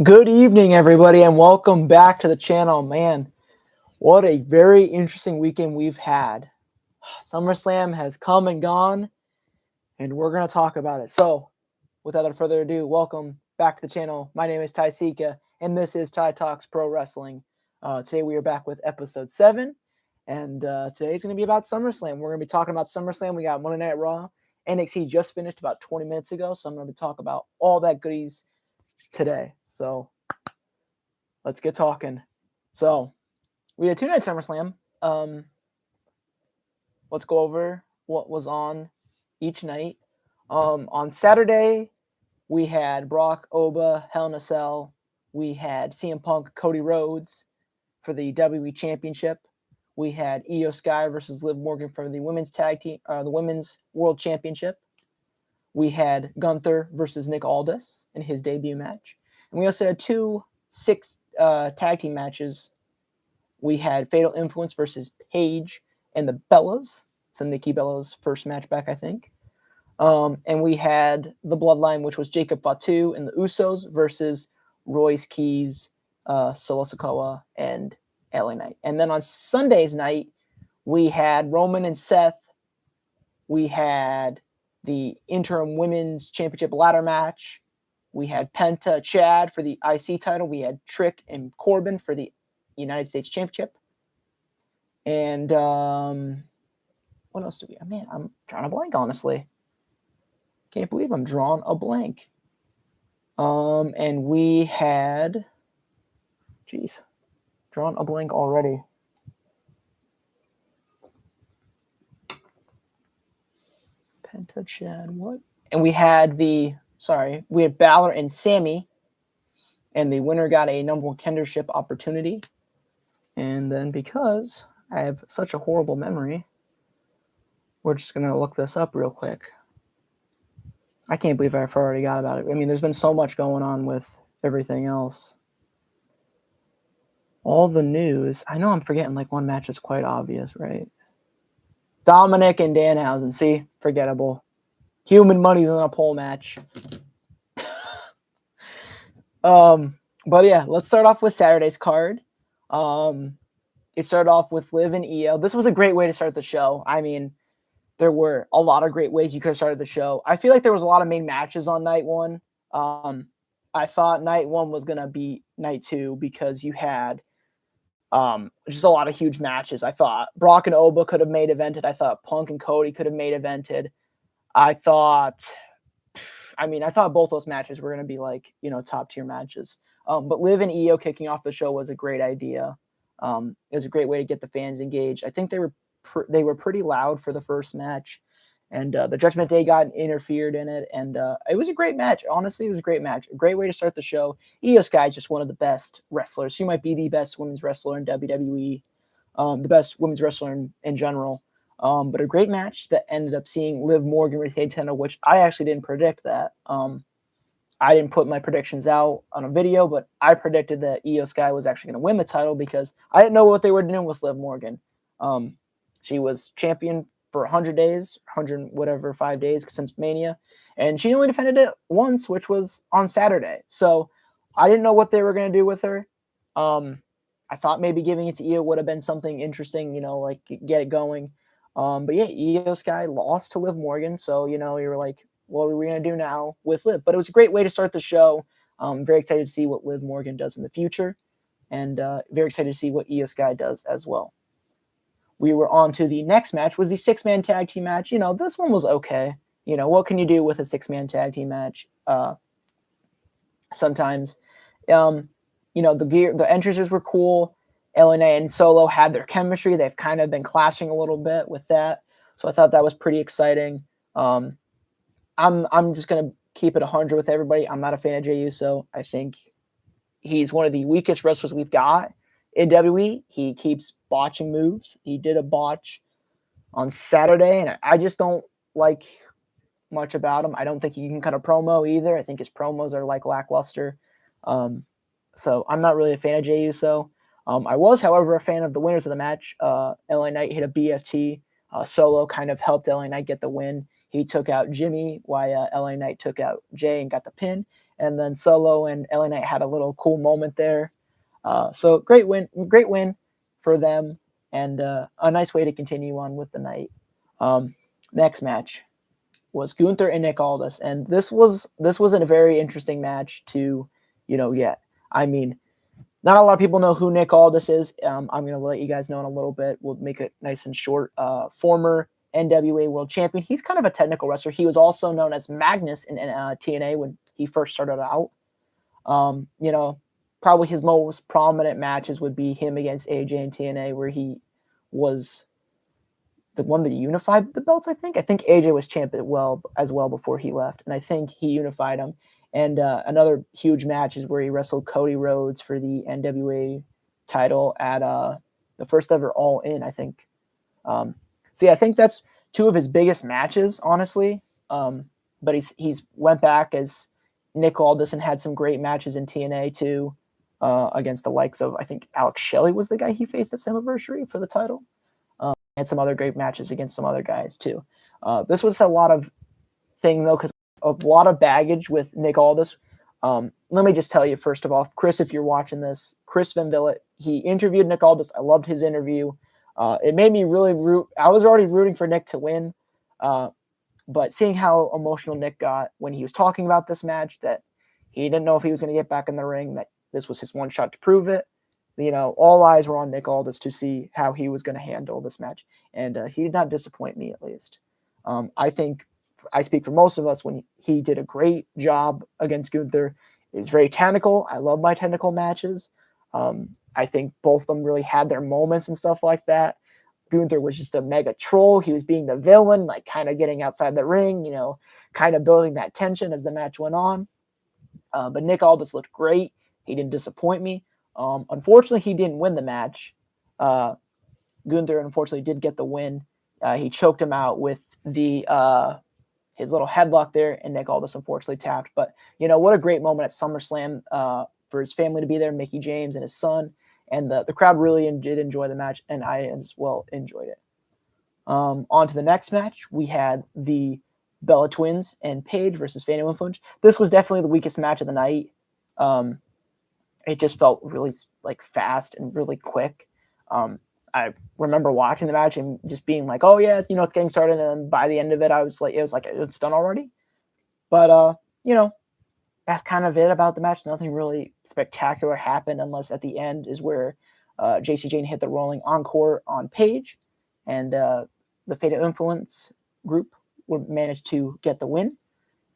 Good evening, everybody, and welcome back to the channel. Man, what a very interesting weekend we've had. Summerslam has come and gone, and we're going to talk about it. So, without further ado, welcome back to the channel. My name is Ty Sika, and this is Ty Talks Pro Wrestling. Today we are back with episode 7, and today's going to be about SummerSlam. We're going to be talking about SummerSlam. We got Monday Night Raw. NXT just finished about 20 minutes ago, so I'm going to be talking about all that goodies today. So, let's get talking. So, we had 2 night SummerSlam. Let's go over what was on each night. On Saturday, we had Brock, Oba, Hell in a Cell. We had CM Punk, Cody Rhodes for the WWE Championship. We had Io Sky versus Liv Morgan for the women's tag team, the women's World Championship. We had Gunther versus Nick Aldis in his debut match, and we also had 2 6 tag team matches. We had Fatal Influence versus Paige and the Bellas. So Nikki Bella's first match back, I think. And we had the Bloodline, which was Jacob Fatu and the Usos versus Royce Keys, Solo Sikoa, and LA Knight. And then on Sunday's night, we had Roman and Seth. We had the interim women's championship ladder match. We had Penta Chad for the IC title. We had Trick and Corbin for the United States Championship. And what else do we have? Man, I'm drawing a blank, honestly. Can't believe I'm drawing a blank. And we had, drawn a blank already. Penta Chad, what? And we had we had Balor and Sammy, and the winner got a number 1 contendership opportunity. And then because I have such a horrible memory, we're just going to look this up real quick. I can't believe I already got about it. I mean, there's been so much going on with everything else. All the news. I know I'm forgetting like one match is quite obvious, right? Dominic and Danhausen. See? Forgettable. Human money's in a pole match. But yeah, let's start off with Saturday's card. It started off with Liv and Io. This was a great way to start the show. I mean, there were a lot of great ways you could have started the show. I feel like there was a lot of main matches on night 1. I thought night 1 was going to be night 2 because you had just a lot of huge matches. I thought Brock and Oba could have main evented. I thought Punk and Cody could have main evented. I thought both those matches were going to be like, top tier matches. But Liv and Io kicking off the show was a great idea. It was a great way to get the fans engaged. I think they were pretty loud for the first match, and the Judgment Day got interfered in it, and it was a great match. Honestly, it was a great match. A great way to start the show. Io Sky is just one of the best wrestlers. She might be the best women's wrestler in WWE, the best women's wrestler in general. But a great match that ended up seeing Liv Morgan retain title, which I actually didn't predict that. I didn't put my predictions out on a video, but I predicted that Io Sky was actually going to win the title because I didn't know what they were doing with Liv Morgan. She was champion for 100 days, 5 days since Mania, and she only defended it once, which was on Saturday. So I didn't know what they were going to do with her. I thought maybe giving it to Io would have been something interesting, like get it going. But yeah, Io Sky lost to Liv Morgan, so you were like, what are we going to do now with Liv? But it was a great way to start the show. Very excited to see what Liv Morgan does in the future, and very excited to see what Io Sky does as well. We were on to the next match, was the 6-man tag team match. This one was okay. What can you do with a 6-man tag team match? Sometimes, the entrances were cool. LNA and Solo had their chemistry. They've kind of been clashing a little bit with that. So I thought that was pretty exciting. I'm just going to keep it 100 with everybody. I'm not a fan of Jey Uso. I think he's one of the weakest wrestlers we've got in WWE. He keeps botching moves. He did a botch on Saturday, and I just don't like much about him. I don't think he can cut a promo either. I think his promos are like lackluster. So I'm not really a fan of Jey Uso. I was, however, a fan of the winners of the match. LA Knight hit a BFT. Solo kind of helped LA Knight get the win. He took out Jimmy while LA Knight took out Jay and got the pin. and then Solo and LA Knight had a little cool moment there. So great win for them, and a nice way to continue on with the night. Next match was Gunther and Nick Aldis, and this was a very interesting match to, get. I mean, not a lot of people know who Nick Aldis is. I'm going to let you guys know in a little bit. We'll make it nice and short. Former NWA World Champion. He's kind of a technical wrestler. He was also known as Magnus in TNA when he first started out. Probably his most prominent matches would be him against AJ in TNA, where he was the one that unified the belts, I think. I think AJ was champ as well before he left, and I think he unified him. And another huge match is where he wrestled Cody Rhodes for the NWA title at the first ever All In, I think. I think that's two of his biggest matches, honestly. But he's went back as Nick Aldis and had some great matches in TNA too, against the likes of, I think Alex Shelley was the guy he faced at Summerslam for the title. And some other great matches against some other guys too. This was a lot of thing though, because a lot of baggage with Nick Aldis. Let me just tell you, first of all, Chris, if you're watching this, Chris Van Vliet, he interviewed Nick Aldis. I loved his interview. It made me really root. I was already rooting for Nick to win, but seeing how emotional Nick got when he was talking about this match, that he didn't know if he was going to get back in the ring, that this was his one shot to prove it. All eyes were on Nick Aldis to see how he was going to handle this match, and he did not disappoint me, at least. I think I speak for most of us when he did a great job against Gunther. It was very technical. I love my technical matches. I think both of them really had their moments and stuff like that. Gunther was just a mega troll. He was being the villain, like kind of getting outside the ring, kind of building that tension as the match went on. But Nick Aldis looked great. He didn't disappoint me. Unfortunately, he didn't win the match. Gunther, unfortunately, did get the win. He choked him out with his little headlock there, and Nick Aldis unfortunately tapped. But, what a great moment at SummerSlam for his family to be there, Mickie James and his son. And the crowd really did enjoy the match, and I as well enjoyed it. On to the next match, we had the Bella Twins and Paige versus Phantom Influence. This was definitely the weakest match of the night. It just felt really fast and really quick. I remember watching the match and just being like, oh yeah, it's getting started. And then by the end of it, it's done already. But, that's kind of it about the match. Nothing really spectacular happened, unless at the end is where JC Jane hit the rolling encore on Paige, and the Fatal Influence group would manage to get the win.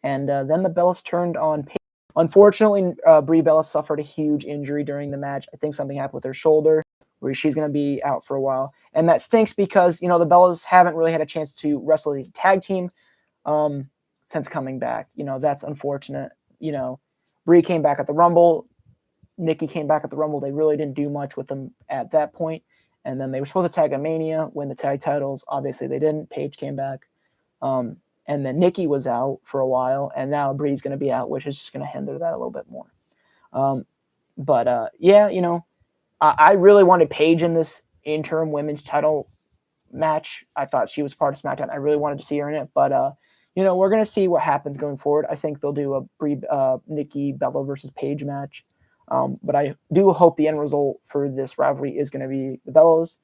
And then the Bellas turned on Paige. Unfortunately, Brie Bella suffered a huge injury during the match. I think something happened with her shoulder, where she's going to be out for a while. And that stinks because, the Bellas haven't really had a chance to wrestle the tag team since coming back. That's unfortunate. Brie came back at the Rumble. Nikki came back at the Rumble. They really didn't do much with them at that point. And then they were supposed to tag at Mania, win the tag titles. Obviously, they didn't. Paige came back. And then Nikki was out for a while, and now Brie's going to be out, which is just going to hinder that a little bit more. I really wanted Paige in this interim women's title match. I thought she was part of SmackDown. I really wanted to see her in it, but we're going to see what happens going forward. I think they'll do a Nikki Bella versus Paige match. But I do hope the end result for this rivalry is going to be the Bellas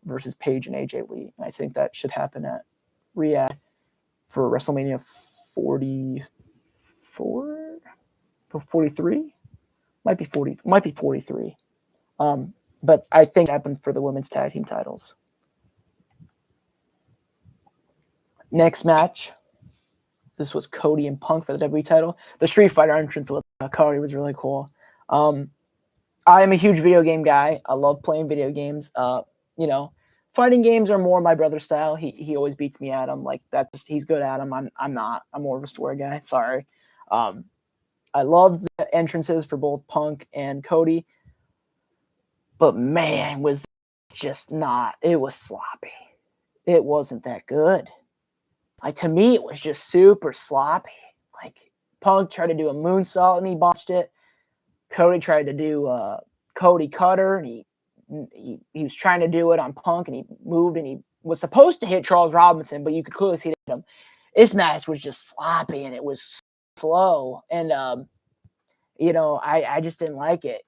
versus Paige and AJ Lee. And I think that should happen at Riyadh for WrestleMania 44 or 43. Might be 43. But I think it happened for the women's tag team titles. Next match. This was Cody and Punk for the WWE title. The Street Fighter entrance with Cody was really cool. I am a huge video game guy. I love playing video games. Fighting games are more my brother's style. He always beats me at them. He's good at them. I'm not. I'm more of a story guy. Sorry. I love the entrances for both Punk and Cody. But man, was just not. It was sloppy. It wasn't that good. To me, it was just super sloppy. Punk tried to do a moonsault and he botched it. Cody tried to do Cody Cutter, and he was trying to do it on Punk, and he moved, and he was supposed to hit Charles Robinson, but you could clearly see it hit him. This match was just sloppy, and it was slow, and I just didn't like it.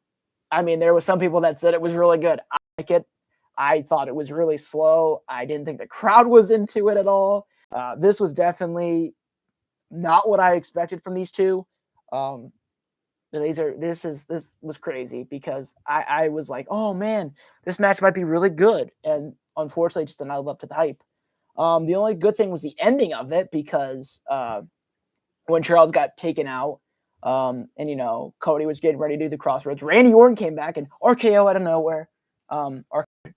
I mean, there was some people that said it was really good. I like it. I thought it was really slow. I didn't think the crowd was into it at all. This was definitely not what I expected from these two. Um, this was crazy because I was like, oh man, this match might be really good, and unfortunately, just did not live up to the hype. The only good thing was the ending of it because when Charles got taken out, and Cody was getting ready to do the crossroads, Randy Orton came back and RKO out of nowhere,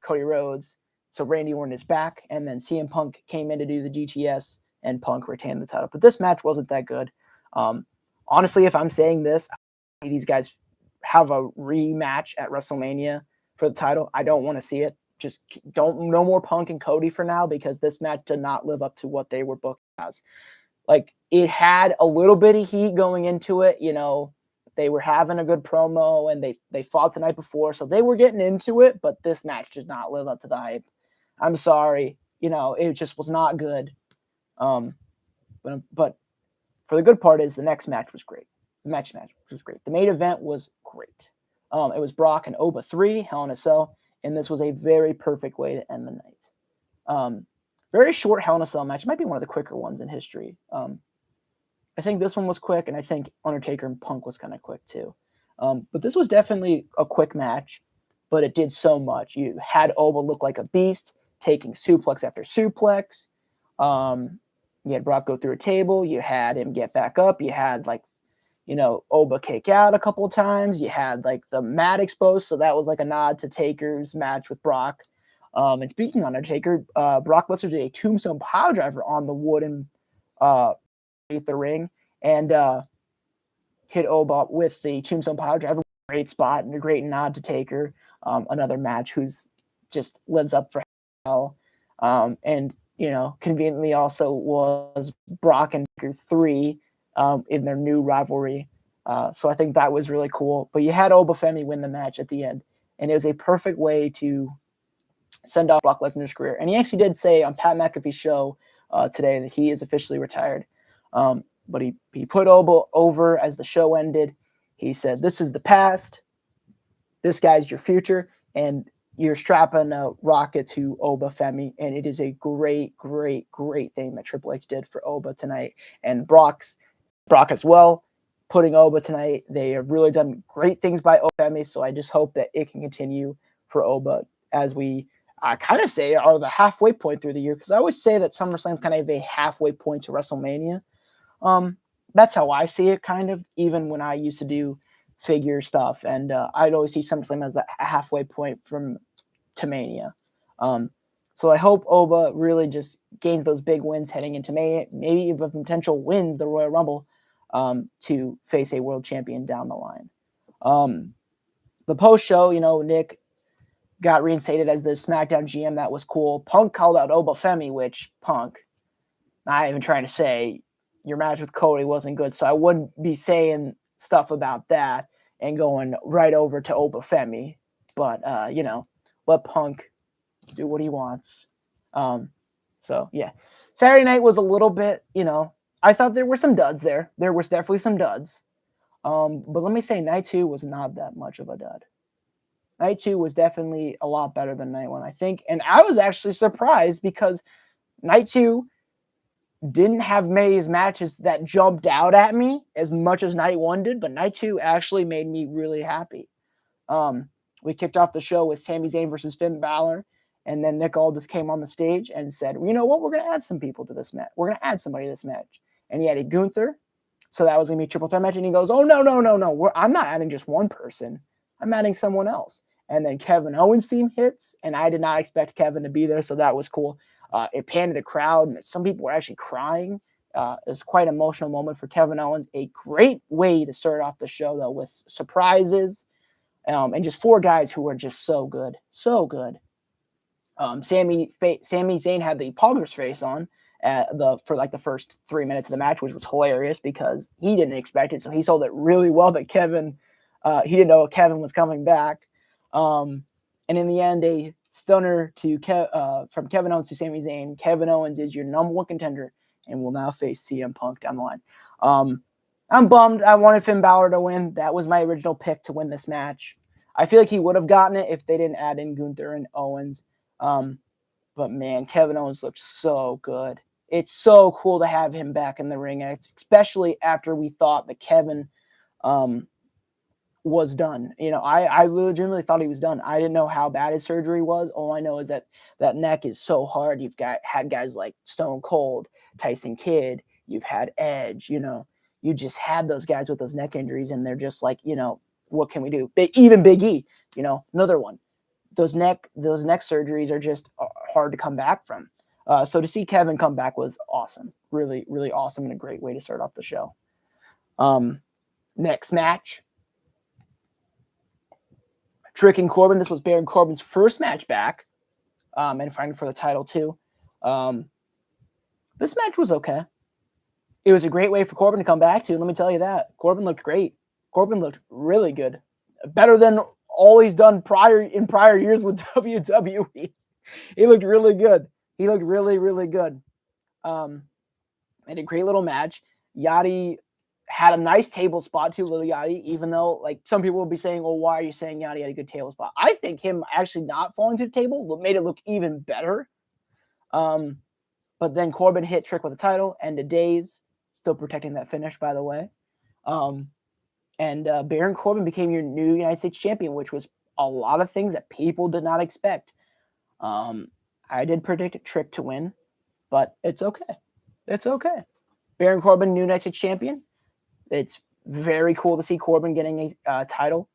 Cody Rhodes. So Randy Orton is back, and then CM Punk came in to do the GTS, and Punk retained the title. But this match wasn't that good. Honestly, if I'm saying this, these guys have a rematch at WrestleMania for the title. I don't want to see it. Just no more Punk and Cody for now, because this match did not live up to what they were booked as. Like, it had a little bit of heat going into it. They were having a good promo, and they fought the night before, so they were getting into it, but this match did not live up to the hype. I'm sorry. It just was not good. But for the good part is the next match was great. The match was great. The main event was great. It was Brock and Oba 3, Hell in a Cell, and this was a very perfect way to end the night. Very short Hell in a Cell match. It might be one of the quicker ones in history. I think this one was quick, and I think Undertaker and Punk was kind of quick too. But this was definitely a quick match, but it did so much. You had Oba look like a beast, taking suplex after suplex. You had Brock go through a table. You had him get back up. You had Oba kick out a couple of times. You had the mat exposed, so that was like a nod to Taker's match with Brock. And speaking of Undertaker, Brock Lesnar did a tombstone piledriver on the wooden the ring, and hit Oba with the tombstone piledriver. Great spot and a great nod to Taker. Another match who's just lives up for hell. And conveniently also was Brock and Taker 3 in their new rivalry. So I think that was really cool. But you had Oba Femi win the match at the end, and it was a perfect way to send off Brock Lesnar's career. And he actually did say on Pat McAfee's show today that he is officially retired. But he put Oba over as the show ended. He said, "This is the past. This guy's your future, and you're strapping a rocket to Oba Femi." And it is a great, great, great thing that Triple H did for Oba tonight, and Brock as well. Putting Oba tonight, they have really done great things by Oba Femi. So I just hope that it can continue for Oba as we kind of say are the halfway point through the year, because I always say that SummerSlam is kind of a halfway point to WrestleMania. That's how I see it, kind of, even when I used to do figure stuff, and I'd always see SummerSlam as a halfway point to Mania. So I hope Oba really just gains those big wins heading into Mania, maybe even potential wins the Royal Rumble to face a world champion down the line. The post show, Nick got reinstated as the SmackDown GM. That was cool. Punk called out Oba Femi, which Punk, not even trying to say your match with Cody wasn't good, so I wouldn't be saying stuff about that and going right over to Oba Femi. But let Punk do what he wants. So yeah, Saturday night was a little bit, I thought there were some duds there. There was definitely some duds. But let me say, night 2 was not that much of a dud. Night 2 was definitely a lot better than night 1, I think. And I was actually surprised because night 2 didn't have many matches that jumped out at me as much as night 1 did, but night 2 actually made me really happy. We kicked off the show with Sami Zayn versus Finn Balor, and then Nick Aldis came on the stage and said, "You know what? We're going to add some people to this match. We're going to add somebody to this match." And he added Gunther, so that was going to be a triple threat match. And he goes, "Oh, no. I'm not adding just one person. I'm adding someone else." And then Kevin Owens' theme hits, and I did not expect Kevin to be there, so that was cool. It panned the crowd, and some people were actually crying. It was quite an emotional moment for Kevin Owens. A great way to start off the show, though, with surprises and just 4 guys who were just so good. So good. Sami Zayn had the Pogger's face on for the first 3 minutes of the match, which was hilarious because he didn't expect it. So he sold it really well that Kevin, he didn't know Kevin was coming back. And in the end, a stunner from Kevin Owens to Sami Zayn. Kevin Owens is your number 1 contender and will now face CM Punk down the line. I'm bummed. I wanted Finn Balor to win. That was my original pick to win this match. I feel like he would have gotten it if they didn't add in Gunther and Owens. But man, Kevin Owens looked so good. It's so cool to have him back in the ring, especially after we thought that Kevin was done. I legitimately thought he was done. I didn't know how bad his surgery was. All I know is that neck is so hard. You've had guys like Stone Cold, Tyson Kidd. You've had Edge. You just had those guys with those neck injuries, and they're just like, what can we do? Even Big E, another one. Those neck surgeries are just hard to come back from. So to see Kevin come back was awesome. Really, really awesome, and a great way to start off the show. Next match. Trick and Corbin. This was Baron Corbin's first match back, and fighting for the title too. This match was okay. It was a great way for Corbin to come back to. Let me tell you that. Corbin looked great. Corbin looked really good. Better than all he's done in prior years with WWE. He looked really good. He looked really, really good. And a great little match. Yachty had a nice table spot too, Little Yachty, even though like some people will be saying, well, why are you saying Yachty had a good table spot? I think him actually not falling to the table made it look even better. But then Corbin hit Trick with the title, end of days, still protecting that finish, by the way. And Baron Corbin became your new United States champion, which was a lot of things that people did not expect. I did predict Trick to win, but it's okay. It's okay. Baron Corbin, new United States champion. It's very cool to see Corbin getting a title.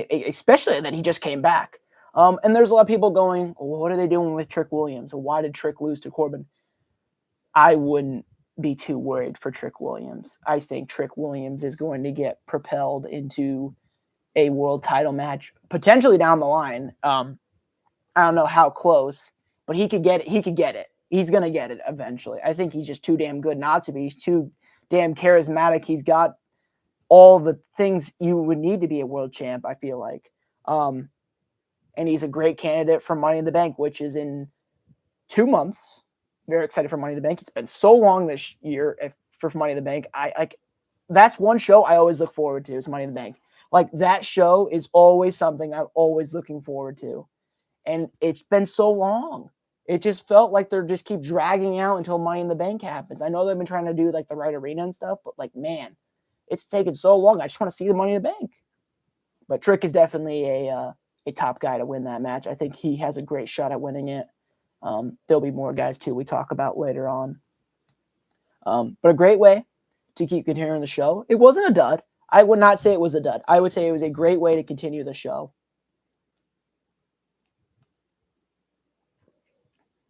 Especially that he just came back. And there's a lot of people going, well, what are they doing with Trick Williams? Why did Trick lose to Corbin? I wouldn't be too worried for Trick Williams. I think Trick Williams is going to get propelled into a world title match, potentially down the line. I don't know how close, but he could get it. He's going to get it eventually. I think he's just too damn good not to be. He's too damn charismatic. He's got all the things you would need to be a world champ, I feel like. And he's a great candidate for Money in the Bank, which is in 2 months. Very excited for Money in the Bank. It's been so long this year for Money in the Bank. That's one show I always look forward to is Money in the Bank. Like that show is always something I'm always looking forward to. And it's been so long. It just felt like they're just keep dragging out until Money in the Bank happens. I know they've been trying to do like the right arena and stuff, but like, man, it's taken so long. I just want to see the Money in the Bank. But Trick is definitely a top guy to win that match. I think he has a great shot at winning it. There'll be more guys too we talk about later on. But a great way to keep continuing the show. It wasn't a dud. I would not say it was a dud. I would say it was a great way to continue the show.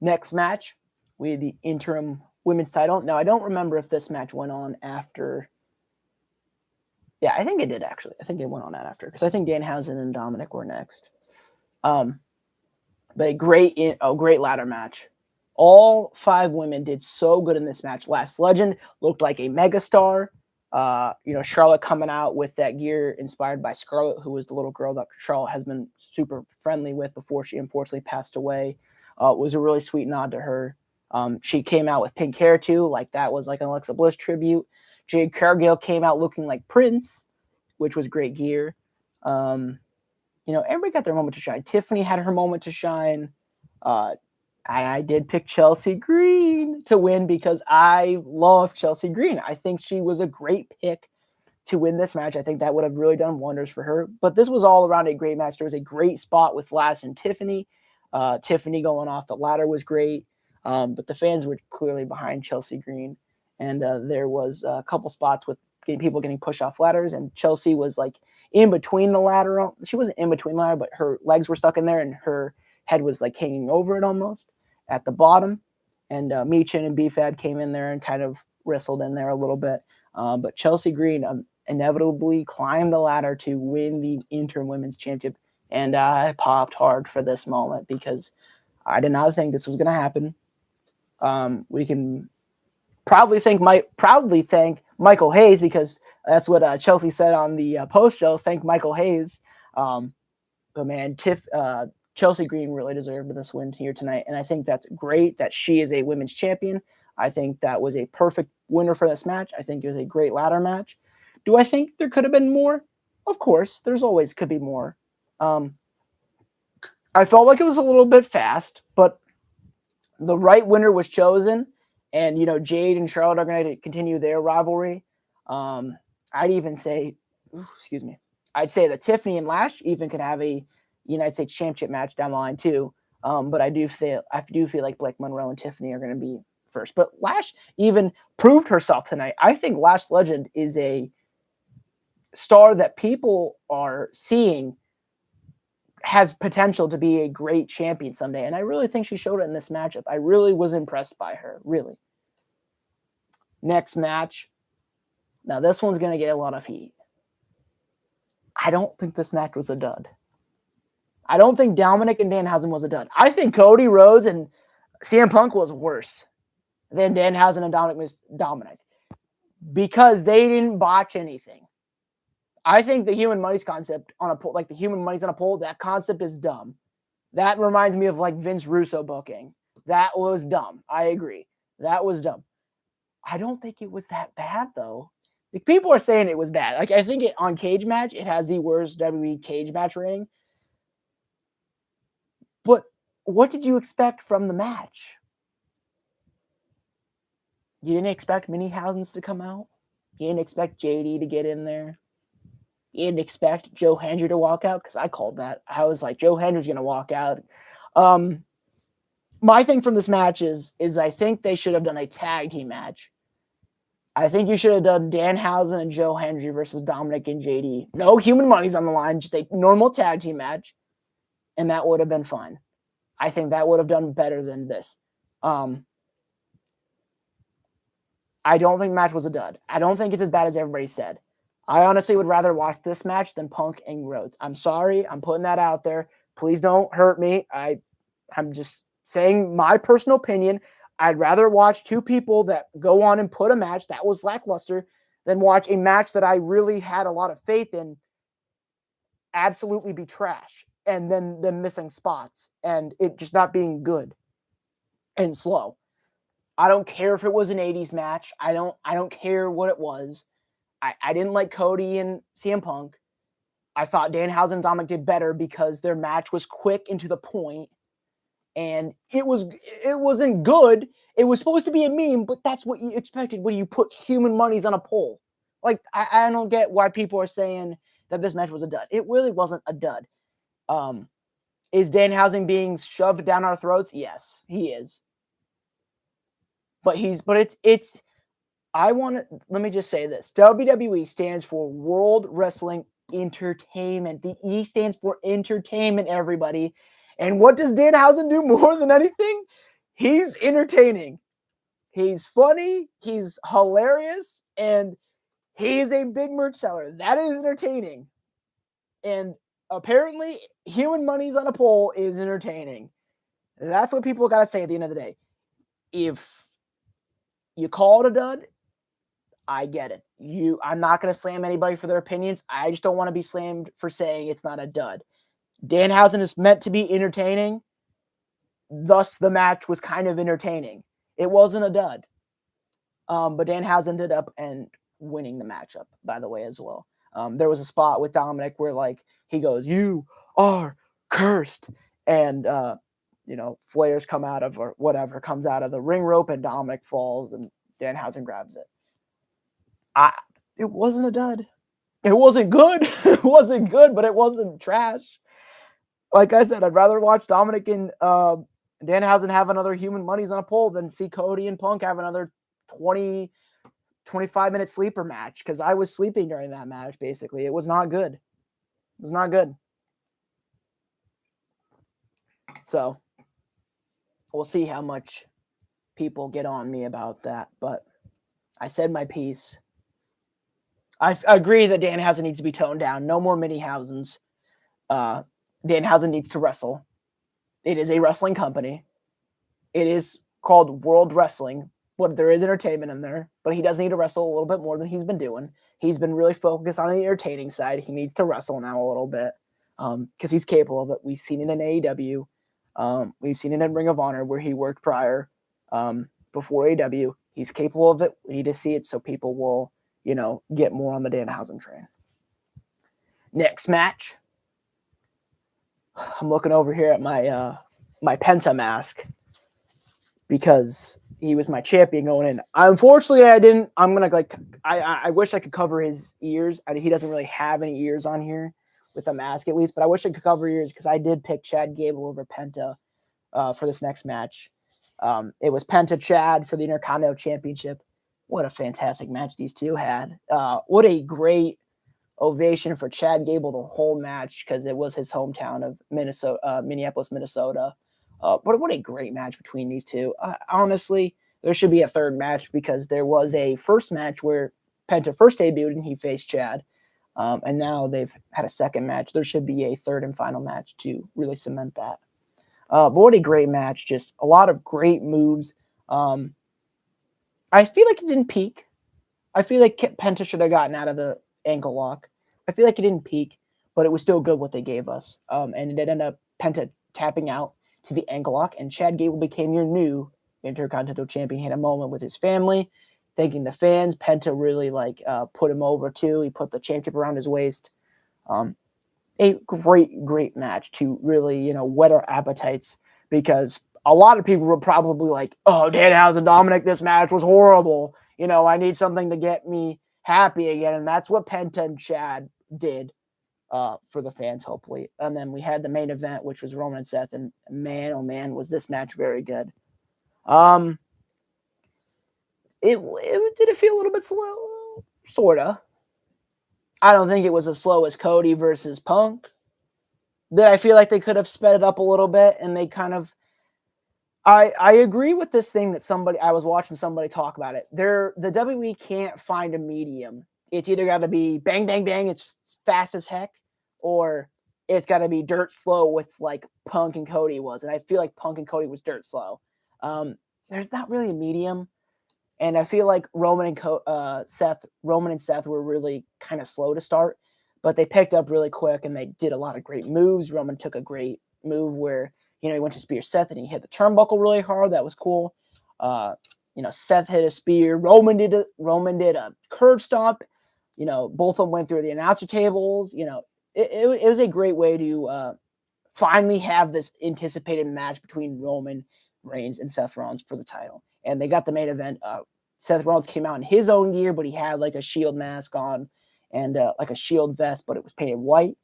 Next match, we had the interim women's title. Now, I don't remember if this match went on after. Yeah, I think it did, actually. I think it went on after, because I think Danhausen and Dominic were next. But a great ladder match. All 5 women did so good in this match. Last Legend looked like a megastar. Charlotte coming out with that gear inspired by Scarlett, who was the little girl that Charlotte has been super friendly with before she unfortunately passed away. It was a really sweet nod to her. She came out with pink hair too, like that was like an Alexa Bliss tribute. Jade Cargill came out looking like Prince, which was great gear. Everybody got their moment to shine. Tiffany had her moment to shine. I did pick Chelsea Green to win because I love Chelsea Green. I think she was a great pick to win this match. I think that would have really done wonders for her. But this was all around a great match. There was a great spot with Lass and Tiffany. Tiffany going off the ladder was great. But the fans were clearly behind Chelsea Green. And there was a couple spots with people getting pushed off ladders. And Chelsea was like in between the ladder. She wasn't in between the ladder, but her legs were stuck in there and her head was like hanging over it almost at the bottom. And Michin and BFAD came in there and kind of wrestled in there a little bit. But Chelsea Green inevitably climbed the ladder to win the interim women's championship. And I popped hard for this moment because I did not think this was going to happen. We can proudly thank Michael Hayes, because that's what Chelsea said on the post show. Thank Michael Hayes. But man, Chelsea Green really deserved this win here tonight, and I think that's great that she is a women's champion. I think that was a perfect winner for this match. I think it was a great ladder match. Do I think there could have been more? Of course, there's always could be more. I felt like it was a little bit fast, but the right winner was chosen, and Jade and Charlotte are going to continue their rivalry. I'd even say, excuse me, I'd say that Tiffany and Lash even could have a United States Championship match down the line too. But I do feel like Blake Monroe and Tiffany are going to be first. But Lash even proved herself tonight. I think Lash Legend is a star that people are seeing has potential to be a great champion someday. And I really think she showed it in this matchup. I really was impressed by her, really. Next match. Now, this one's going to get a lot of heat. I don't think this match was a dud. I don't think Dominic and Danhausen was a dud. I think Cody Rhodes and CM Punk was worse than Danhausen and Dominic because they didn't botch anything. I think the human money's concept on a pole, like the human money's on a pole, that concept is dumb. That reminds me of like Vince Russo booking. That was dumb. I agree. That was dumb. I don't think it was that bad though. Like, people are saying it was bad. Like, I think on Cage Match, it has the worst WWE Cage Match rating. But what did you expect from the match? You didn't expect Minniehausens to come out? You didn't expect JD to get in there? You didn't expect Joe Hendry to walk out? Because I called that. I was like, Joe Hendry's going to walk out. My thing from this match is I think they should have done a tag team match. I think you should have done Danhausen and Joe Hendry versus Dominic and JD. No human money's on the line, just a normal tag team match. And that would have been fine. I think that would have done better than this. I don't think the match was a dud. I don't think it's as bad as everybody said. I honestly would rather watch this match than Punk and Rhodes. I'm sorry. I'm putting that out there. Please don't hurt me. I'm just saying my personal opinion. I'd rather watch two people that go on and put a match that was lackluster than watch a match that I really had a lot of faith in absolutely be trash and then them missing spots and it just not being good and slow. I don't care if it was an 80s match. I don't care what it was. I didn't like Cody and CM Punk. I thought Danhausen and Dominic did better because their match was quick and to the point. And it wasn't good. It was supposed to be a meme, but that's what you expected when you put human monies on a poll. Like, I don't get why people are saying that this match was a dud. It really wasn't a dud. Is Danhausen being shoved down our throats? Yes, he is. But let me just say this. WWE stands for World Wrestling Entertainment. The E stands for entertainment, everybody. And what does Danhausen do more than anything? He's entertaining. He's funny. He's hilarious. And he's a big merch seller. That is entertaining. And apparently, human money's on a pole is entertaining. That's what people got to say at the end of the day. If you call it a dud, I get it. I'm not going to slam anybody for their opinions. I just don't want to be slammed for saying it's not a dud. Danhausen is meant to be entertaining. Thus, the match was kind of entertaining. It wasn't a dud. But Danhausen ended up and winning the matchup, by the way, as well. There was a spot with Dominic where, like, he goes, "You are cursed." And, flares come out of, or whatever, comes out of the ring rope, and Dominic falls, and Danhausen grabs it. It wasn't a dud. It wasn't good. It wasn't good, but it wasn't trash. Like I said, I'd rather watch Dominic and Danhausen have another human money's on a pole than see Cody and Punk have another 20, 25-minute sleeper match, because I was sleeping during that match, basically. It was not good. It was not good. So, we'll see how much people get on me about that, but I said my piece. I agree that Danhausen needs to be toned down. No more Minniehausens. Danhausen needs to wrestle. It is a wrestling company. It is called World Wrestling, but there is entertainment in there. But he does need to wrestle a little bit more than he's been doing. He's been really focused on the entertaining side. He needs to wrestle now a little bit because he's capable of it. We've seen it in AEW. We've seen it in Ring of Honor where he worked prior before AEW. He's capable of it. We need to see it so people will, get more on the Danhausen train. Next match. I'm looking over here at my Penta mask because he was my champion going in. Unfortunately, I didn't. I'm gonna I wish I could cover his ears. He doesn't really have any ears on here with the mask at least, but I wish I could cover ears because I did pick Chad Gable over Penta for this next match. It was Penta Chad for the Intercontinental Championship. What a fantastic match these two had. What a great ovation for Chad Gable the whole match because it was his hometown of Minneapolis, Minnesota. But what a great match between these two. Honestly, there should be a third match because there was a first match where Penta first debuted and he faced Chad. And now they've had a second match. There should be a third and final match to really cement that. But what a great match. Just a lot of great moves. I feel like it didn't peak. I feel like Penta should have gotten out of the ankle lock. I feel like it didn't peak, but it was still good what they gave us. And it ended up Penta tapping out to the ankle lock, and Chad Gable became your new Intercontinental Champion. He had a moment with his family, thanking the fans. Penta really put him over too. He put the championship around his waist. A great match to really, whet our appetites because a lot of people were probably like, oh, Danhausen Dominic, this match was horrible. I need something to get me happy again. And that's what Penta and Chad did for the fans, hopefully. And then we had the main event, which was Roman and Seth. And man, oh man, was this match very good. Did it feel a little bit slow? Sort of. I don't think it was as slow as Cody versus Punk. Did I feel like they could have sped it up a little bit and they kind of... I agree with this thing that I was watching somebody talk about it. The WWE can't find a medium. It's either got to be bang, bang, bang, it's fast as heck, or it's got to be dirt slow with like Punk and Cody was. And I feel like Punk and Cody was dirt slow. There's not really a medium. And I feel like Roman and Seth were really kind of slow to start, but they picked up really quick and they did a lot of great moves. Roman took a great move where, he went to spear Seth and he hit the turnbuckle really hard. That was cool. Seth hit a spear. Roman did a curve stomp. Both of them went through the announcer tables. It was a great way to finally have this anticipated match between Roman Reigns and Seth Rollins for the title. And they got the main event. Seth Rollins came out in his own gear, but he had like a shield mask on and like a shield vest, but it was painted white.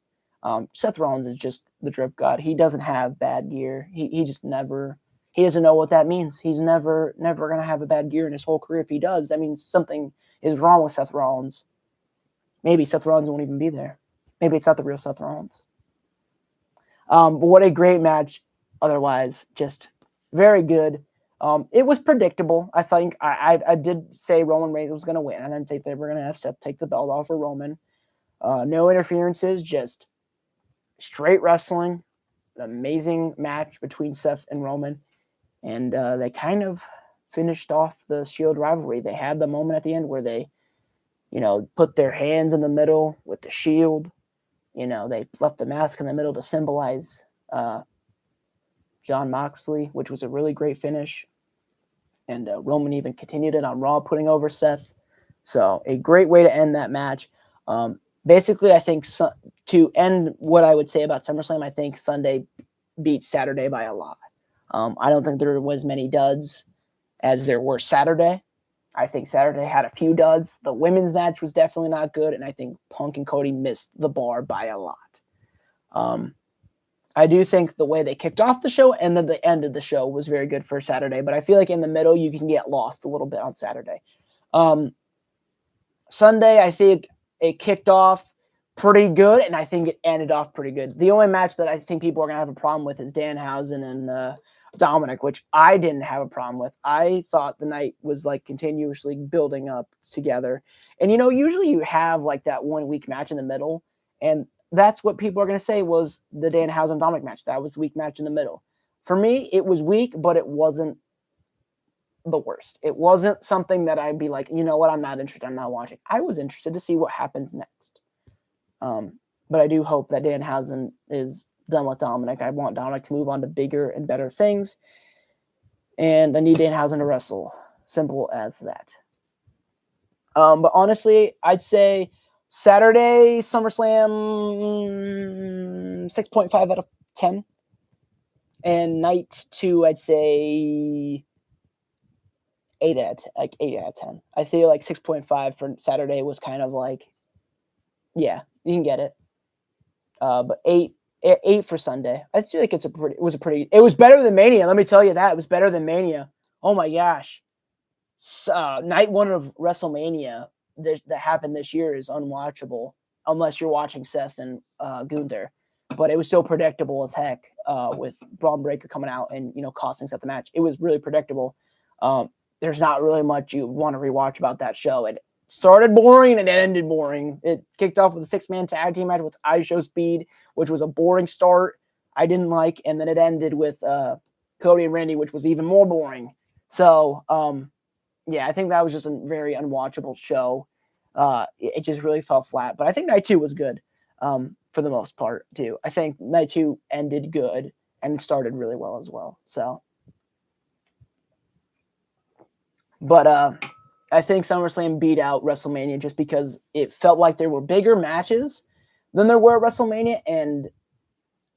Seth Rollins is just the drip god. He doesn't have bad gear. He just never, he doesn't know what that means. He's never going to have a bad gear in his whole career. If he does, that means something is wrong with Seth Rollins. Maybe Seth Rollins won't even be there. Maybe it's not the real Seth Rollins. But what a great match. Otherwise, just very good. It was predictable. I think I did say Roman Reigns was going to win. I didn't think they were going to have Seth take the belt off of Roman. No interferences, just straight wrestling. An amazing match between Seth and Roman. And they kind of finished off the Shield rivalry. They had the moment at the end where they, put their hands in the middle with the Shield. They left the mask in the middle to symbolize Jon Moxley, which was a really great finish. And Roman even continued it on Raw, putting over Seth. So a great way to end that match. Basically, I think to end what I would say about SummerSlam, I think Sunday beat Saturday by a lot. I don't think there was many duds as there were Saturday. I think Saturday had a few duds. The women's match was definitely not good, and I think Punk and Cody missed the bar by a lot. I do think the way they kicked off the show and then the end of the show was very good for Saturday, but I feel like in the middle you can get lost a little bit on Saturday. Sunday, I think it kicked off pretty good, and I think it ended off pretty good. The only match that I think people are going to have a problem with is Danhausen and Dominic, which I didn't have a problem with. I thought the night was like continuously building up together. And, usually you have like that 1 week match in the middle, and that's what people are going to say was the Danhausen Dominic match. That was the weak match in the middle. For me, it was weak, but it wasn't the worst. It wasn't something that I'd be like, you know what, I'm not interested. I'm not watching. I was interested to see what happens next. But I do hope that Danhausen is done with Dominic. I want Dominic to move on to bigger and better things. And I need Danhausen to wrestle Simple as that. But honestly, I'd say Saturday SummerSlam 6.5 out of 10. And night 2, I'd say 8 out of 10, like 8 out of 10. I feel like 6.5 for Saturday was kind of like, yeah, you can get it. But 8 for Sunday. I feel like it was better than Mania. Let me tell you that. It was better than Mania. Oh my gosh. Night 1 of WrestleMania that happened this year is unwatchable unless you're watching Seth and Gunther. But it was so predictable as heck with Braun Breaker coming out and costing Seth the match. It was really predictable. There's not really much you want to rewatch about that show. It started boring and it ended boring. It kicked off with a 6-man tag team match with iShow Speed, which was a boring start I didn't like, and then it ended with Cody and Randy, which was even more boring. So yeah, I think that was just a very unwatchable show. It just really fell flat. But I think night 2 was good for the most part, too. I think night 2 ended good and started really well as well. So, but I think SummerSlam beat out WrestleMania just because it felt like there were bigger matches than there were at WrestleMania, and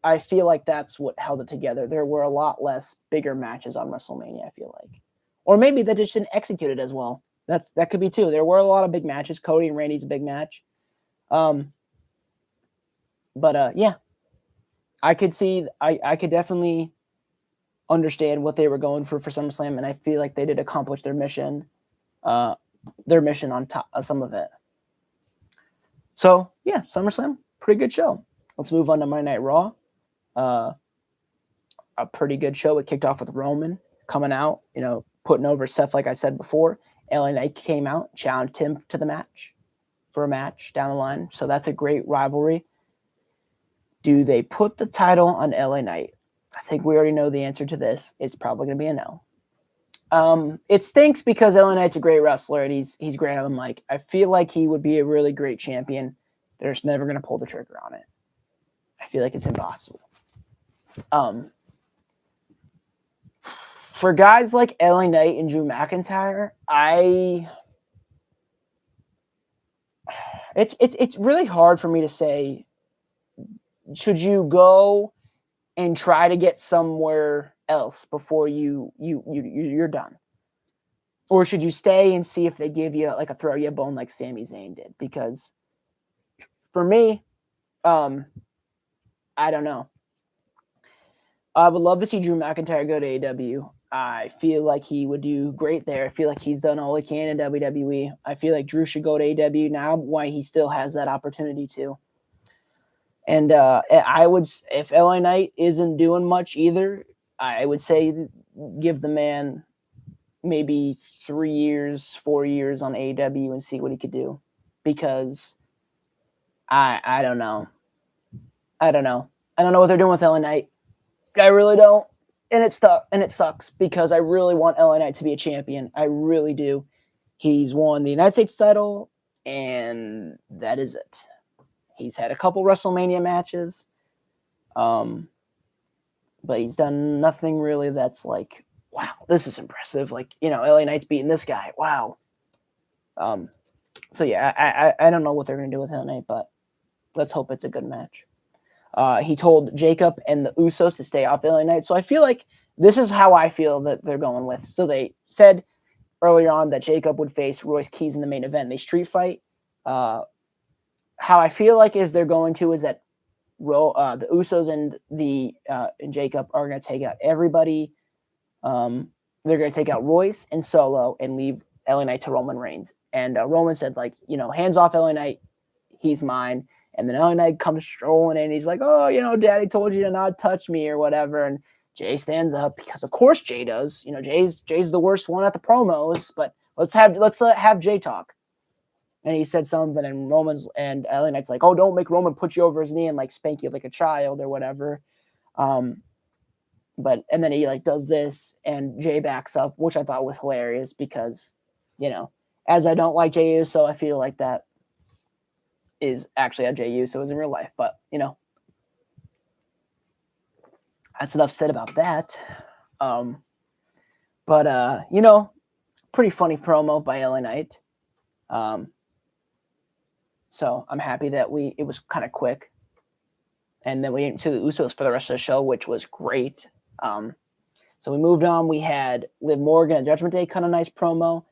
I feel like that's what held it together. There were a lot less bigger matches on WrestleMania, I feel like. Or maybe they just didn't execute it as well. That could be too. There were a lot of big matches. Cody and Randy's a big match. But yeah, I could definitely understand what they were going for SummerSlam, and I feel like they did accomplish their mission. On top of some of it. So yeah, SummerSlam, pretty good show. Let's move on to Monday Night Raw. A pretty good show. It kicked off with Roman coming out, putting over Seth, like I said before. LA Knight came out, challenged him to the match for a match down the line. So that's a great rivalry. Do they put the title on LA Knight? I think we already know the answer to this. It's probably going to be a no. It stinks because LA Knight's a great wrestler and he's great on the mic. I feel like he would be a really great champion. They're just never going to pull the trigger on it. I feel like it's impossible. For guys like LA Knight and Drew McIntyre, it's really hard for me to say. Should you go and try to get somewhere else before you're done, or should you stay and see if they give you like a throw you a bone like Sami Zayn did? Because for me, I don't know. I would love to see Drew McIntyre go to AEW. I feel like he would do great there. I feel like he's done all he can in WWE. I feel like Drew should go to AEW now while he still has that opportunity to. And I would, if LA Knight isn't doing much either, I would say give the man maybe 3 years, 4 years on AEW and see what he could do. Because I don't know. I don't know what they're doing with LA Knight. I really don't. And it sucks because I really want LA Knight to be a champion. I really do. He's won the United States title, and that is it. He's had a couple WrestleMania matches, but he's done nothing really that's like, wow, this is impressive. Like, LA Knight's beating this guy. Wow. So yeah, I don't know what they're gonna do with LA Knight, but let's hope it's a good match. He told Jacob and the Usos to stay off LA Knight. So I feel like this is how I feel that they're going with. So they said earlier on that Jacob would face Royce Keys in the main event. They street fight. How I feel like is they're going to is that the Usos and Jacob are going to take out everybody. They're going to take out Royce and Solo and leave LA Knight to Roman Reigns. And Roman said, like, hands off LA Knight. He's mine. And then LA Knight comes strolling in. He's like, oh, Daddy told you to not touch me or whatever. And Jay stands up because, of course, Jay does. Jay's the worst one at the promos. But let's have Jay talk. And he said something, and LA Knight's like, oh, don't make Roman put you over his knee and like spank you like a child or whatever. And then he like does this, and Jay backs up, which I thought was hilarious because, as I don't like Jey Uso, I feel like that is actually how Jey Uso is in real life. But, that's enough said about that. pretty funny promo by LA Knight. So I'm happy that it was kind of quick. And then we didn't see the Usos for the rest of the show, which was great. So we moved on. We had Liv Morgan at Judgment Day, kind of nice promo,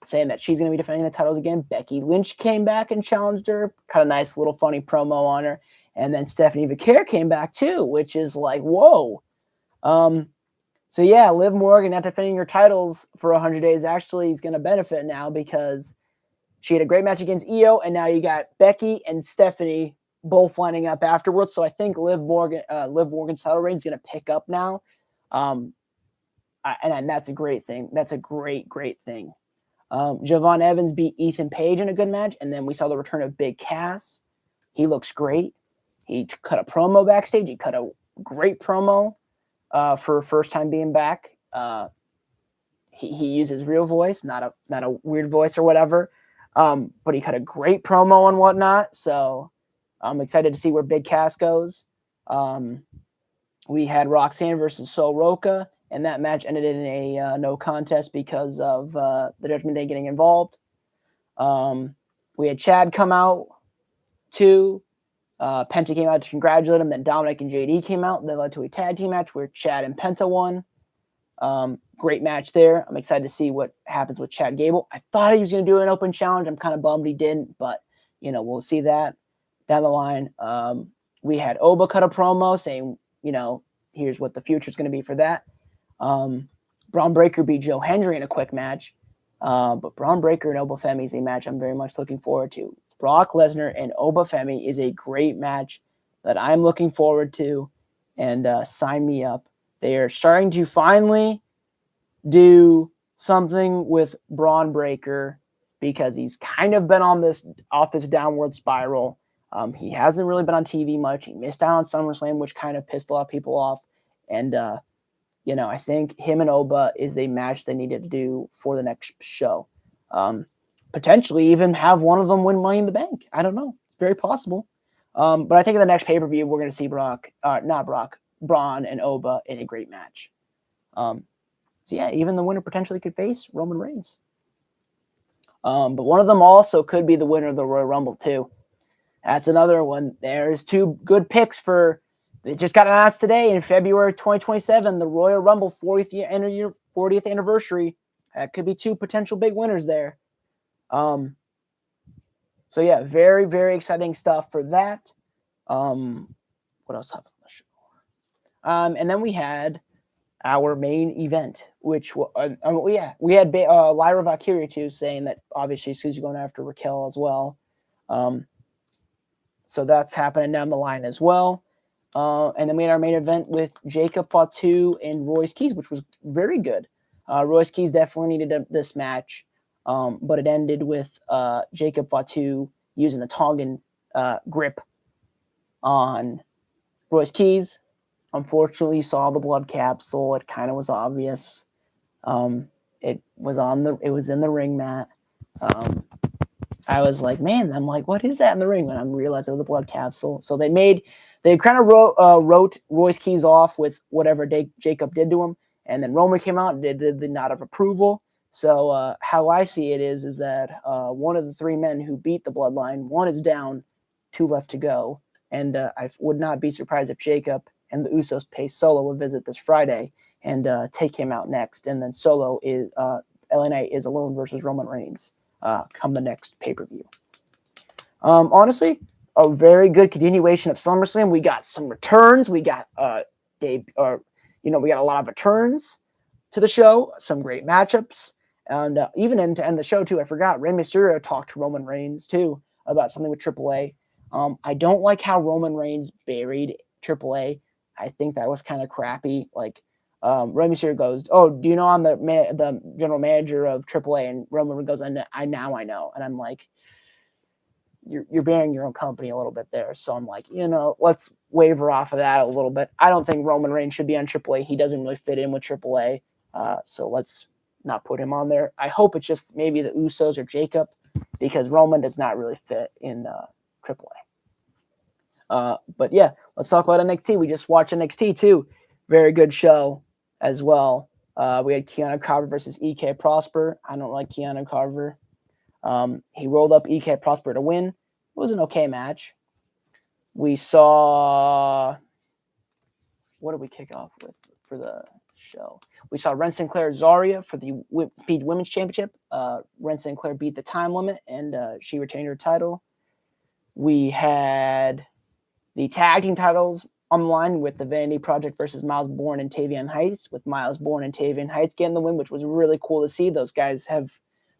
saying that she's going to be defending the titles again. Becky Lynch came back and challenged her. Kind of nice little funny promo on her. And then Stephanie Vaquer came back too, which is like, whoa. So yeah, Liv Morgan not defending her titles for 100 days actually is going to benefit now because she had a great match against Io, and now you got Becky and Stephanie both lining up afterwards. So I think Liv Morgan's title reign is going to pick up now, and that's a great thing. That's a great thing. Javon Evans beat Ethan Page in a good match, and then we saw the return of Big Cass. He looks great. He cut a promo backstage. He cut a great promo for first time being back. He used his real voice, not a weird voice or whatever. But he cut a great promo and whatnot. So I'm excited to see where Big Cass goes. We had Roxanne versus Sol Roca, and that match ended in a no contest because of the Judgment Day getting involved. We had Chad come out too. Penta came out to congratulate him. Then Dominic and JD came out. That led to a tag team match where Chad and Penta won. Great match there. I'm excited to see what happens with Chad Gable. I thought he was going to do an open challenge. I'm kind of bummed he didn't, but we'll see that down the line. We had Oba cut a promo saying, here's what the future is going to be for that. Braun Breaker beat Joe Hendry in a quick match, but Braun Breaker and Oba Femi is a match I'm very much looking forward to. Brock Lesnar and Oba Femi is a great match that I'm looking forward to, and sign me up. They are starting to finally do something with Braun Breaker because he's kind of been off this downward spiral. He hasn't really been on TV much. He missed out on SummerSlam, which kind of pissed a lot of people off. And, I think him and Oba is the match they needed to do for the next show. Potentially even have one of them win Money in the Bank. I don't know. It's very possible. But I think in the next pay-per-view, we're going to see Braun and Oba in a great match. So yeah, even the winner potentially could face Roman Reigns. But one of them also could be the winner of the Royal Rumble too. That's another one. There's two good picks it just got announced today in February 2027, the Royal Rumble 40th anniversary. That could be two potential big winners there. So yeah, very, very exciting stuff for that. What else happened on the show? And then we had our main event, which we had Lyra Valkyria too, saying that obviously she's going after Raquel as well. So that's happening down the line as well. And then we had our main event with Jacob Fatu and Royce Keys, which was very good. Royce Keys definitely needed this match, but it ended with Jacob Fatu using the Tongan grip on Royce Keys. Unfortunately, you saw the blood capsule. It kind of was obvious. It was in the ring mat. I was like, what is that in the ring? When I realized it was a blood capsule. So they kind of wrote Royce Keys off with whatever Jacob did to him. And then Roman came out and did the nod of approval. So how I see it is that one of the three men who beat the Bloodline, one is down, two left to go. And I would not be surprised if Jacob and the Usos pay Solo a visit this Friday and take him out next. And then Solo is LA Knight is alone versus Roman Reigns come the next pay-per-view. Honestly, a very good continuation of SummerSlam. We got some returns. We got we got a lot of returns to the show. Some great matchups, and even to end the show too. I forgot Rey Mysterio talked to Roman Reigns too about something with AAA. I don't like how Roman Reigns buried AAA. I think that was kind of crappy. Like Rey Mysterio goes, "Oh, do you know I'm the general manager of AAA?" And Roman goes, "I know." And I'm like, "You're burying your own company a little bit there." So I'm like, let's waver off of that a little bit. I don't think Roman Reigns should be on AAA. He doesn't really fit in with AAA. So let's not put him on there. I hope it's just maybe the Usos or Jacob, because Roman does not really fit in AAA. But yeah, let's talk about NXT. We just watched NXT too. Very good show as well. We had Keanu Carver versus EK Prosper. I don't like Keanu Carver. He rolled up EK Prosper to win. It was an okay match. We saw, what did we kick off with for the show? We saw Ren Sinclair Zarya for the Speed Women's Championship. Ren Sinclair beat the time limit, and she retained her title. We had the tag team titles on the line with the Vanity Project versus Miles Bourne and Tavian Heights, with Miles Bourne and Tavian Heights getting the win, which was really cool to see. Those guys have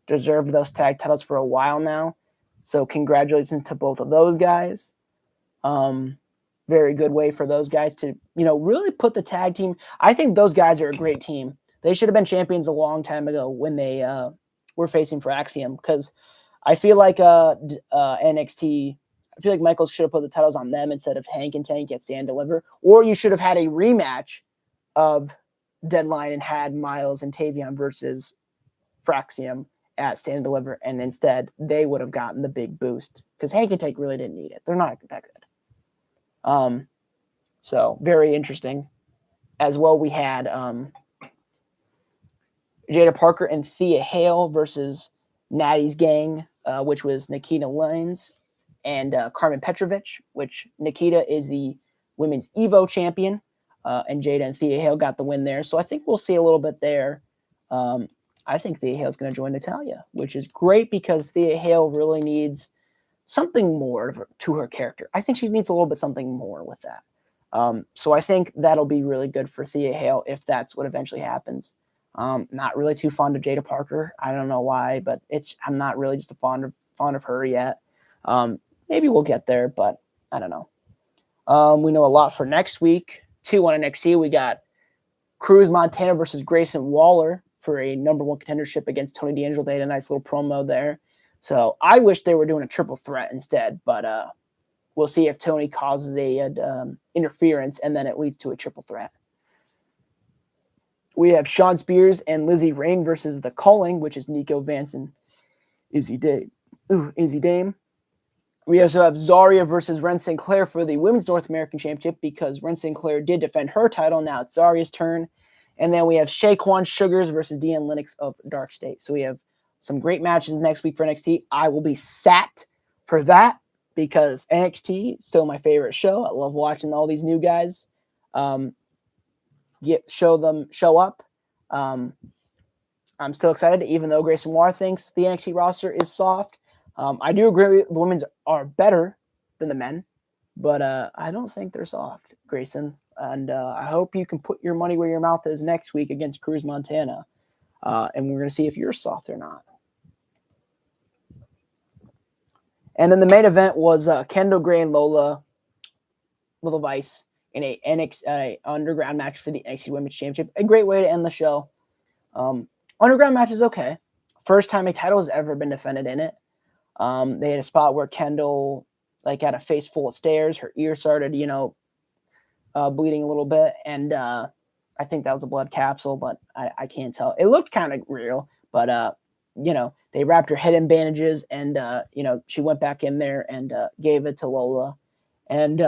deserved those tag titles for a while now. So congratulations to both of those guys. Very good way for those guys to, really put the tag team. I think those guys are a great team. They should have been champions a long time ago when they were facing for Axiom, because I feel like NXT, I feel like Michaels should have put the titles on them instead of Hank and Tank at Stand Deliver, or you should have had a rematch of Deadline and had Miles and Tavion versus Fraxium at Stand Deliver, and instead they would have gotten the big boost because Hank and Tank really didn't need it. They're not that good. So very interesting. As well, we had Jada Parker and Thea Hale versus Natty's gang, which was Nikita Lyons and Carmen Petrovich, which Nikita is the women's Evo champion, and Jada and Thea Hale got the win there. So I think we'll see a little bit there. I think Thea Hale's going to join Natalya, which is great because Thea Hale really needs something more to her character. I think she needs a little bit something more with that. So I think that'll be really good for Thea Hale if that's what eventually happens. Not really too fond of Jada Parker. I don't know why, but I'm not really just fond of her yet. Maybe we'll get there, but I don't know. We know a lot for next week. 2 on NXT. We got Cruz Montana versus Grayson Waller for a number 1 contendership against Tony D'Angelo. They had a nice little promo there. So I wish they were doing a triple threat instead, but we'll see if Tony causes a interference and then it leads to a triple threat. We have Shawn Spears and Lizzie Rain versus The Calling, which is Nico Vance and Izzy Dame. We also have Zarya versus Ren Sinclair for the Women's North American Championship because Ren Sinclair did defend her title. Now it's Zarya's turn. And then we have Shaquan Sugars versus Deanne Lennox of Dark State. So we have some great matches next week for NXT. I will be sat for that because NXT is still my favorite show. I love watching all these new guys show up. I'm still excited, even though Grayson Waller thinks the NXT roster is soft. I do agree the women's are better than the men, but I don't think they're soft, Grayson. And I hope you can put your money where your mouth is next week against Cruz Montana. And we're going to see if you're soft or not. And then the main event was Kendall Gray and Lola Vice in a underground match for the NXT Women's Championship. A great way to end the show. Underground match is okay. First time a title has ever been defended in it. They had a spot where Kendall had a face full of stairs. Her ear started, bleeding a little bit. And I think that was a blood capsule, but I can't tell. It looked kind of real, but, they wrapped her head in bandages and, she went back in there and gave it to Lola. And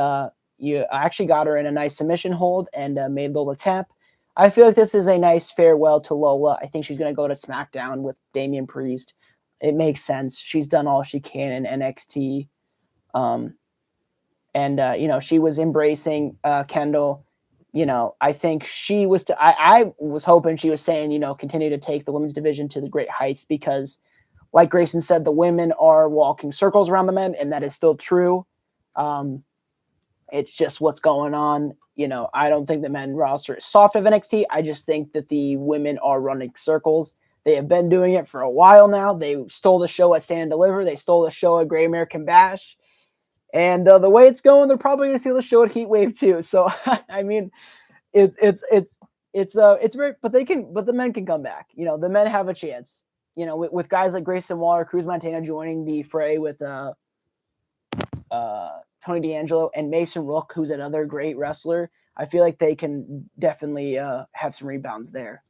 you actually got her in a nice submission hold and made Lola tap. I feel like this is a nice farewell to Lola. I think she's going to go to SmackDown with Damian Priest. It makes sense. She's done all she can in NXT. She was embracing Kendall. I think she was I was hoping she was saying, continue to take the women's division to the great heights because, like Grayson said, the women are walking circles around the men, and that is still true. It's just what's going on. I don't think the men roster is soft of NXT. I just think that the women are running circles. They have been doing it for a while now. They stole the show at Stand and Deliver. They stole the show at Great American Bash. And the way it's going, they're probably going to steal the show at Heat Wave too. So, I mean, it's very, but the men can come back. The men have a chance. With guys like Grayson Waller, Cruz Montana joining the fray with Tony D'Angelo and Mason Rook, who's another great wrestler. I feel like they can definitely have some rebounds there.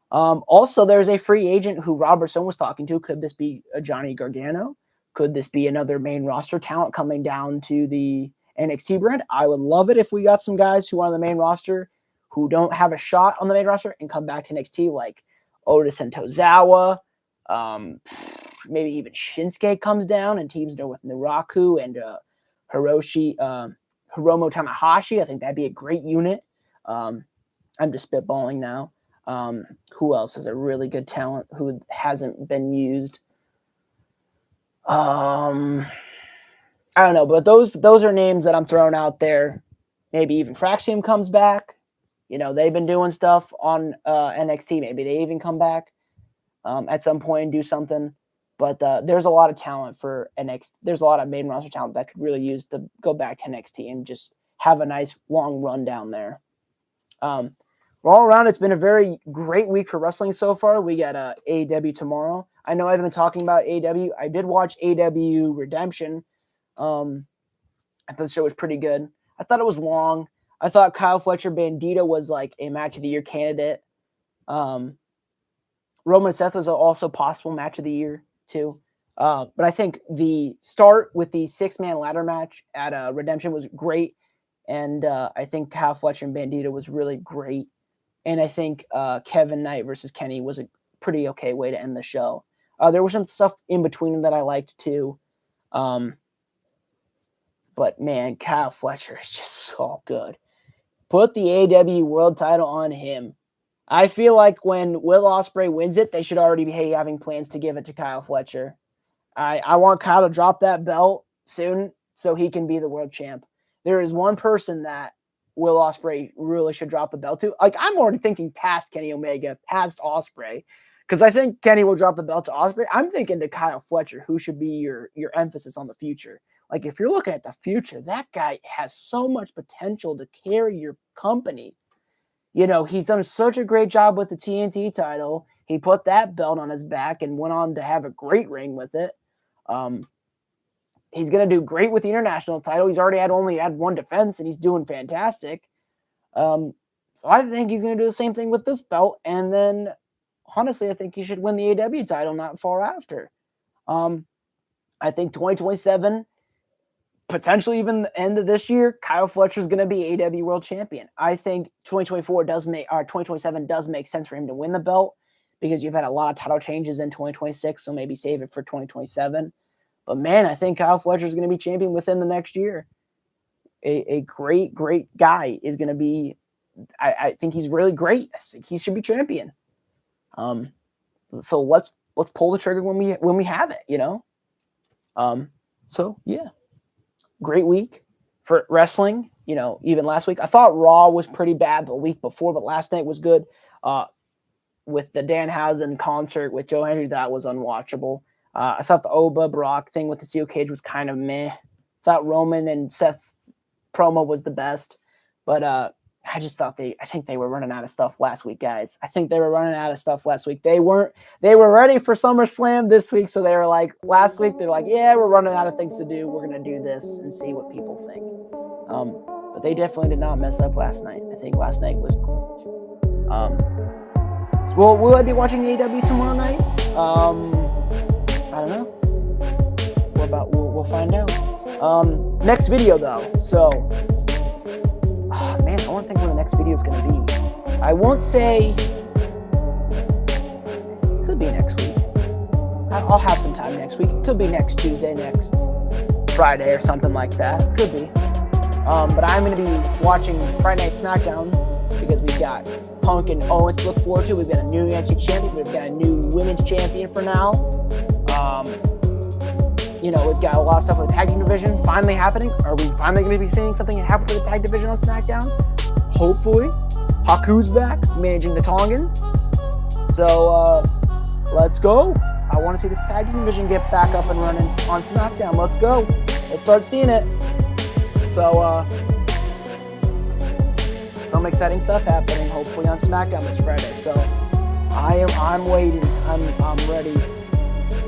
Also, there's a free agent who Robertson was talking to. Could this be a Johnny Gargano? Could this be another main roster talent coming down to the NXT brand? I would love it if we got some guys who are on the main roster who don't have a shot on the main roster and come back to NXT, like Otis and Tozawa. Maybe even Shinsuke comes down and teams there with Naraku and Hiromo Tanahashi. I think that'd be a great unit. I'm just spitballing now. Who else is a really good talent who hasn't been used? I don't know, but those are names that I'm throwing out there. Maybe even Fraxium comes back. They've been doing stuff on NXT. Maybe they even come back at some point and do something. But there's a lot of talent for NXT. There's a lot of main roster talent that could really use to go back to NXT and just have a nice long run down there. All around, it's been a very great week for wrestling so far. We got AEW tomorrow. I know I've been talking about AEW. I did watch AEW Redemption. I thought the show was pretty good. I thought it was long. I thought Kyle Fletcher Bandito was like a match of the year candidate. Roman and Seth was also possible match of the year too. But I think the start with the 6-man ladder match at Redemption was great. And I think Kyle Fletcher and Bandito was really great. And I think Kevin Knight versus Kenny was a pretty okay way to end the show. There was some stuff in between that I liked too. But man, Kyle Fletcher is just so good. Put the AEW world title on him. I feel like when Will Ospreay wins it, they should already be having plans to give it to Kyle Fletcher. I want Kyle to drop that belt soon so he can be the world champ. There is one person that Will Ospreay really should drop the belt to. Like, I'm already thinking past Kenny Omega, past Ospreay, because I think Kenny will drop the belt to Ospreay. I'm thinking to Kyle Fletcher, who should be your emphasis on the future. Like, if you're looking at the future, that guy has so much potential to carry your company. He's done such a great job with the TNT title. He put that belt on his back and went on to have a great reign with it. He's going to do great with the international title. He's already only had one defense, and he's doing fantastic. So I think he's going to do the same thing with this belt. And then, honestly, I think he should win the AEW title not far after. I think 2027, potentially even the end of this year, Kyle Fletcher is going to be AEW World Champion. I think 2027 does make sense for him to win the belt because you've had a lot of title changes in 2026, so maybe save it for 2027. But man, I think Kyle Fletcher is going to be champion within the next year. A great, great guy is going to be. I think he's really great. I think he should be champion. So let's pull the trigger when we have it. So yeah. Great week for wrestling. Even last week, I thought Raw was pretty bad the week before, but last night was good. With the Danhausen concert with Joe Hendry, that was unwatchable. I thought the Oba Brock thing with the steel cage was kind of meh. I thought Roman and Seth's promo was the best, but I just thought I think they were running out of stuff last week, guys. I think they were running out of stuff last week. They were ready for SummerSlam this week, so they were like, last week, they're like, yeah, we're running out of things to do. We're going to do this and see what people think. But they definitely did not mess up last night. I think last night was great. So will I be watching the AEW tomorrow night? I don't know. We'll find out. Next video, though. So, man, I want to think when the next video is going to be. I won't say. It could be next week. I'll have some time next week. It could be next Tuesday, next Friday, or something like that. Could be. But I'm going to be watching Friday Night SmackDown because we've got Punk and Owens to look forward to. We've got a new NXT champion. We've got a new women's champion for now. We've got a lot of stuff with the tag team division finally happening. Are we finally going to be seeing something happen with the tag division on SmackDown? Hopefully. Haku's back, managing the Tongans. So, let's go. I want to see this tag team division get back up and running on SmackDown. Let's go. Let's start seeing it. So, some exciting stuff happening, hopefully on SmackDown this Friday. So, I'm waiting. I'm ready.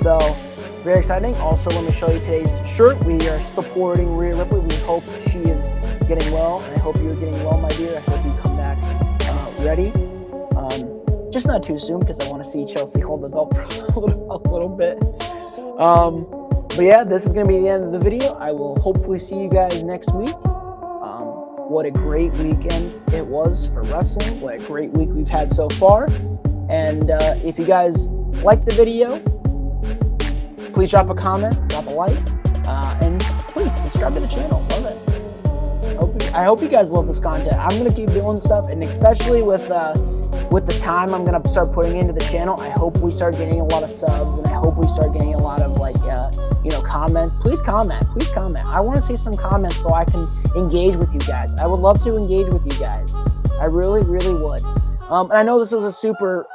So, very exciting. Also, let me show you today's shirt. We are supporting Rhea Ripley. We hope she is getting well, and I hope you're getting well, my dear. I hope you come back ready. Just not too soon because I want to see Chelsea hold the belt for a little bit. But yeah, this is going to be the end of the video. I will hopefully see you guys next week. what a great weekend it was for wrestling. What a great week we've had so far. And if you guys like the video, please drop a comment, drop a like, and please subscribe to the channel. Love it. I hope you guys love this content. I'm gonna keep doing stuff, and especially with the time I'm gonna start putting into the channel, I hope we start getting a lot of subs, and I hope we start getting a lot of comments. Please comment. I want to see some comments so I can engage with you guys. I would love to engage with you guys. I really would. And I know this was a super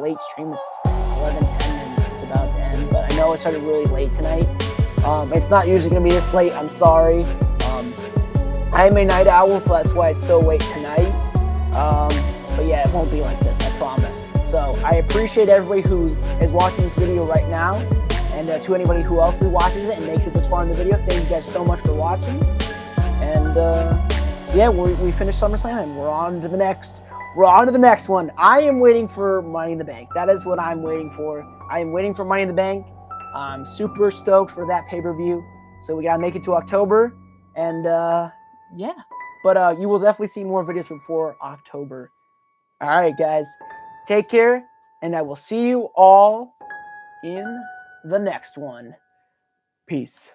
late stream. It's 11:10 and it's about to end, but I know it started really late tonight. It's not usually gonna be this late. I'm sorry. I am a night owl, so that's why it's so late tonight. But yeah, it won't be like this, I promise. So I appreciate everybody who is watching this video right now, and to anybody who else who watches it and makes it this far in the video, thank you guys so much for watching. And yeah, we finished SummerSlam, and we're on to the next. We're on to the next one. I am waiting for Money in the Bank. That is what I'm waiting for. I am waiting for Money in the Bank. I'm super stoked for that pay-per-view. So we gotta make it to October, and yeah. But you will definitely see more videos before October. All right, guys. Take care, and I will see you all in the next one. Peace.